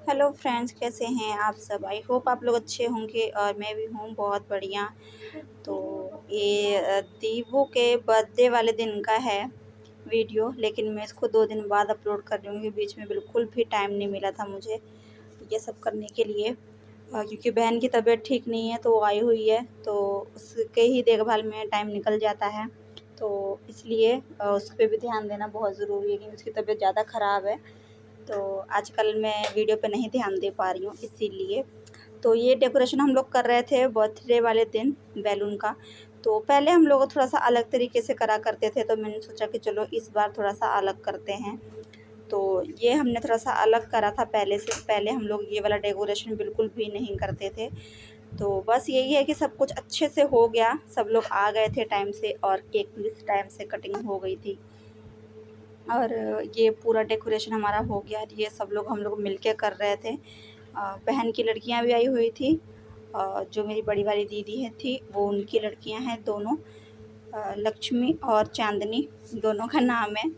Hello friends, कैसे हैं आप सब। आई होप आप लोग अच्छे होंगे और मैं भी हूँ बहुत बढ़िया। तो ये दीवू के बर्थडे वाले दिन का है वीडियो, लेकिन मैं इसको 2 दिन बाद अपलोड कर रही हूँ क्योंकि बीच में बिल्कुल भी टाइम नहीं मिला था मुझे ये सब करने के लिए। क्योंकि बहन की तबीयत ठीक नहीं है तो वो आई हुई है, तो उसके ही देखभाल में टाइम निकल जाता है। तो इसलिए उस पर भी ध्यान देना बहुत ज़रूरी है क्योंकि उसकी तबीयत ज़्यादा ख़राब है। तो आजकल मैं वीडियो पे नहीं ध्यान दे पा रही हूँ इसीलिए। तो ये डेकोरेशन हम लोग कर रहे थे बर्थडे वाले दिन बैलून का। तो पहले हम लोग थोड़ा सा अलग तरीके से करा करते थे, तो मैंने सोचा कि चलो इस बार थोड़ा सा अलग करते हैं। तो ये हमने थोड़ा सा अलग करा था पहले से। पहले हम लोग ये वाला डेकोरेशन बिल्कुल भी नहीं करते थे। तो बस यही है कि सब कुछ अच्छे से हो गया, सब लोग आ गए थे टाइम से और केक भी टाइम से कटिंग हो गई थी और ये पूरा डेकोरेशन हमारा हो गया। ये सब लोग हम लोग मिलके कर रहे थे। बहन की लड़कियां भी आई हुई थी। जो मेरी बड़ी वाली दीदी है थी वो उनकी लड़कियां हैं दोनों, लक्ष्मी और चांदनी दोनों का नाम है।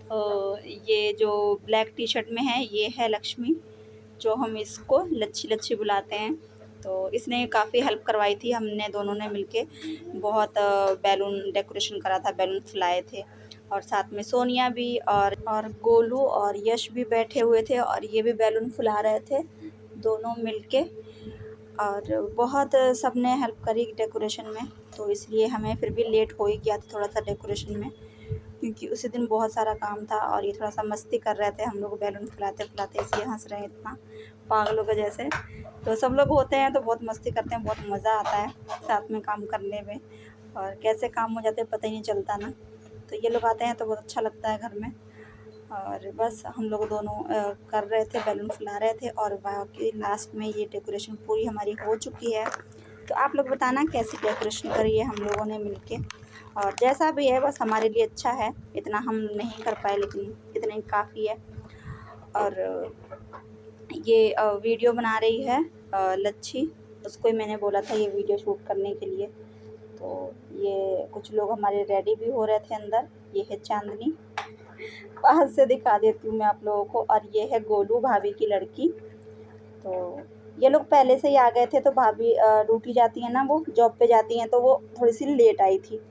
तो ये जो ब्लैक टी शर्ट में है ये है लक्ष्मी, जो हम इसको लच्छी लच्छी बुलाते हैं। तो इसने काफ़ी हेल्प करवाई थी, हमने दोनों ने मिलके बहुत बैलून डेकोरेशन करा था, बैलून फुलाए थे। और साथ में सोनिया भी और गोलू और यश भी बैठे हुए थे और ये भी बैलून फुला रहे थे दोनों मिलके। और बहुत सबने हेल्प करी डेकोरेशन में, तो इसलिए हमें फिर भी लेट हो ही गया था थोड़ा सा डेकोरेशन में, क्योंकि उसी दिन बहुत सारा काम था और ये थोड़ा सा मस्ती कर रहे थे हम लोग बैलून फुलाते फुलाते, इसलिए हंस रहे हैं इतना पागलों के जैसे। तो सब लोग होते हैं तो बहुत मस्ती करते हैं, बहुत मज़ा आता है साथ में काम करने में, और कैसे काम हो जाते हैं पता ही नहीं चलता ना। तो ये लोग आते हैं तो बहुत अच्छा लगता है घर में। और बस हम लोग दोनों कर रहे थे, बैलून फुला रहे थे और बाकी लास्ट में ये डेकोरेशन पूरी हमारी हो चुकी है। तो आप लोग बताना कैसी डेकोरेशन करी है हम लोगों ने मिलके, और जैसा भी है बस हमारे लिए अच्छा है। इतना हम नहीं कर पाए लेकिन इतना ही काफ़ी है। और ये वीडियो बना रही है लच्छी, उसको ही मैंने बोला था ये वीडियो शूट करने के लिए। तो ये कुछ लोग हमारे रेडी भी हो रहे थे अंदर। ये है चांदनी, पास से दिखा देती हूँ मैं आप लोगों को। और ये है गोलू, भाभी की लड़की। तो ये लोग पहले से ही आ गए थे, तो भाभी ड्यूटी जाती हैं ना, वो जॉब पे जाती हैं, तो वो थोड़ी सी लेट आई थी।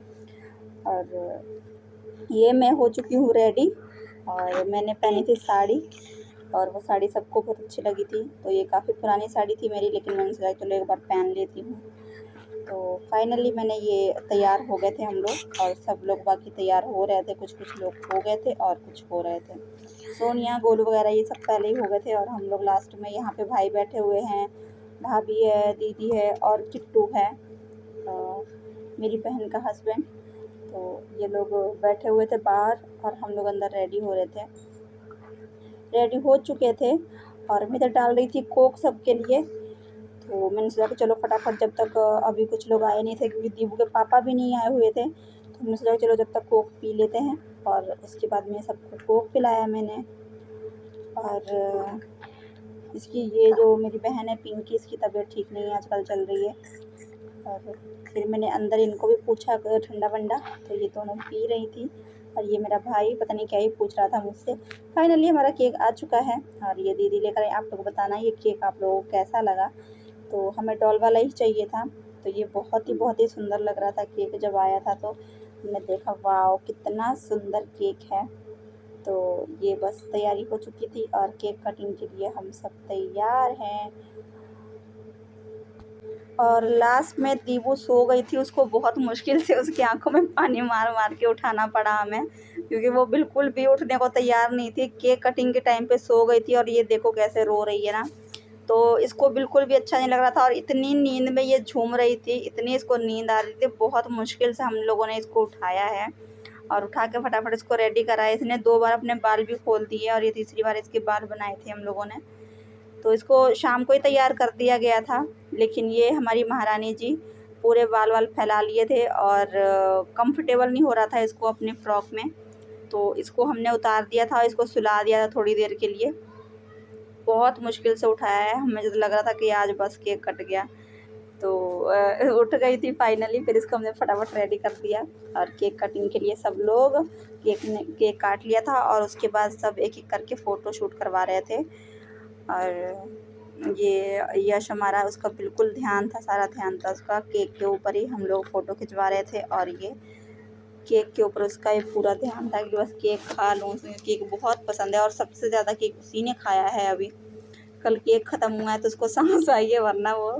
और ये मैं हो चुकी हूँ रेडी और मैंने पहनी थी साड़ी, और वो साड़ी सबको बहुत अच्छी लगी थी। तो ये काफ़ी पुरानी साड़ी थी मेरी, लेकिन मैंने सोचा चलो एक बार पहन लेती हूँ। तो फाइनली मैंने ये तैयार हो गए थे हम लोग, और सब लोग बाकी तैयार हो रहे थे, कुछ कुछ लोग हो गए थे और कुछ हो रहे थे। सोनिया, गोलू वगैरह ये सब पहले ही हो गए थे और हम लोग लास्ट में। यहाँ पे भाई बैठे हुए हैं, भाभी है, दीदी है और किट्टू है, मेरी बहन का हस्बैंड। तो ये लोग बैठे हुए थे बाहर और हम लोग अंदर रेडी हो रहे थे, रेडी हो चुके थे। और मैं इधर डाल रही थी कोक सबके लिए। तो मैंने सोचा कि चलो फटाफट, जब तक अभी कुछ लोग आए नहीं थे क्योंकि दीबू के पापा भी नहीं आए हुए थे, तो मैंने सोचा कि चलो जब तक कोक पी लेते हैं। और उसके बाद में सबको कोक पिलाया मैंने। और इसकी ये जो मेरी बहन है पिंकी, इसकी तबीयत ठीक नहीं है, आजकल चल रही है। और फिर मैंने अंदर इनको भी पूछा ठंडा वंडा, तो ये दोनों पी रही थी। और ये मेरा भाई पता नहीं क्या ही पूछ रहा था मुझसे। फाइनली हमारा केक आ चुका है और ये दीदी लेकर आई। आप लोग बताना ये केक आप लोगों को कैसा लगा। तो हमें डॉल वाला ही चाहिए था। तो ये बहुत ही सुंदर लग रहा था केक। जब आया था तो हमने देखा, वाह कितना सुंदर केक है। तो ये बस तैयारी हो चुकी थी और केक कटिंग के लिए हम सब तैयार हैं। और लास्ट में दीबू सो गई थी, उसको बहुत मुश्किल से उसकी आंखों में पानी मार मार के उठाना पड़ा हमें, क्योंकि वो बिल्कुल भी उठने को तैयार नहीं थी। केक कटिंग के टाइम पे सो गई थी और ये देखो कैसे रो रही है ना। तो इसको बिल्कुल भी अच्छा नहीं लग रहा था और इतनी नींद में ये झूम रही थी, इतनी इसको नींद आ रही थी। बहुत मुश्किल से हम लोगों ने इसको उठाया है और उठा के फटाफट इसको रेडी कराया। इसने 2 बार अपने बाल भी खोल दिए और ये तीसरी बार इसके बाल बनाए थे हम लोगों ने। तो इसको शाम को ही तैयार कर दिया गया था, लेकिन ये हमारी महारानी जी पूरे बाल वाल फैला लिए थे और कंफर्टेबल नहीं हो रहा था इसको अपने फ्रॉक में। तो इसको हमने उतार दिया था और इसको सुला दिया था थोड़ी देर के लिए। बहुत मुश्किल से उठाया है, हमें जो लग रहा था कि आज बस केक कट गया। तो उठ गई थी फाइनली। फिर इसको हमने फटाफट रेडी कर दिया और केक कटिंग के लिए सब लोग केक काट लिया था और उसके बाद सब एक एक करके फ़ोटो शूट करवा रहे थे। और ये यश हमारा, उसका बिल्कुल ध्यान था, सारा ध्यान था उसका केक के ऊपर ही। हम लोग फ़ोटो खिंचवा रहे थे और ये केक के ऊपर उसका ये पूरा ध्यान था कि बस केक खा लूँ। उसे केक बहुत पसंद है और सबसे ज़्यादा केक उसी ने खाया है अभी। कल केक ख़त्म हुआ है तो उसको सांस आई है, वरना वो।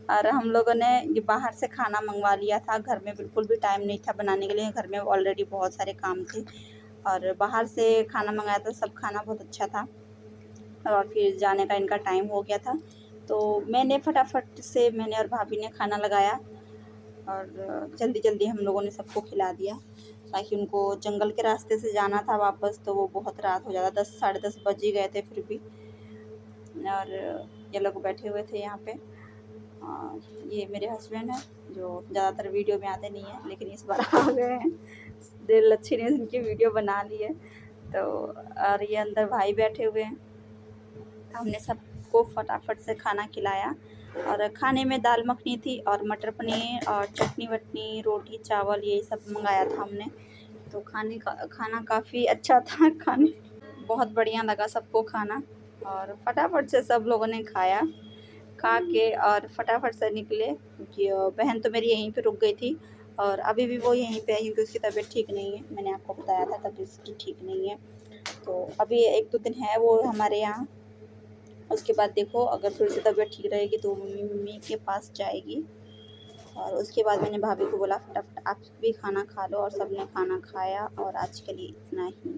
और हम लोगों ने ये बाहर से खाना मंगवा लिया था, घर में बिल्कुल भी टाइम नहीं था बनाने के लिए, घर में ऑलरेडी बहुत सारे काम थे और बाहर से खाना मंगाया था। सब खाना बहुत अच्छा था और फिर जाने का इनका टाइम हो गया था, तो मैंने फटाफट से, मैंने और भाभी ने खाना लगाया और जल्दी जल्दी हम लोगों ने सबको खिला दिया, ताकि उनको जंगल के रास्ते से जाना था वापस, तो वो बहुत रात हो जाता, 10 साढ़े 10 बज ही गए थे फिर भी। और ये लोग बैठे हुए थे यहाँ पे। ये मेरे हस्बैंड हैं जो ज़्यादातर वीडियो में आते नहीं हैं, लेकिन इस बार आ गए हैं। दिल अच्छी ने इनकी वीडियो बना ली है। तो और ये अंदर भाई बैठे हुए हैं। हमने सबको फटाफट से खाना खिलाया और खाने में दाल मखनी थी और मटर पनीर और चटनी वटनी, रोटी चावल, यही सब मंगाया था हमने। तो खाना काफ़ी अच्छा था। खाने बहुत बढ़िया लगा सबको खाना और फटाफट से सब लोगों ने खाया। खा के और फटाफट से निकले, क्योंकि बहन तो मेरी यहीं पे रुक गई थी और अभी भी वो यहीं पे है, क्योंकि उसकी तबीयत ठीक नहीं है। मैंने आपको बताया था तबीयत उसकी ठीक नहीं है, तो अभी 1-2 दिन है वो हमारे यहाँ। उसके बाद देखो, अगर थोड़ी सी तबीयत ठीक रहेगी तो मम्मी के पास जाएगी। और उसके बाद मैंने भाभी को बोला फटाफट आप भी खाना खा लो, और सबने खाना खाया और आज के लिए इतना ही।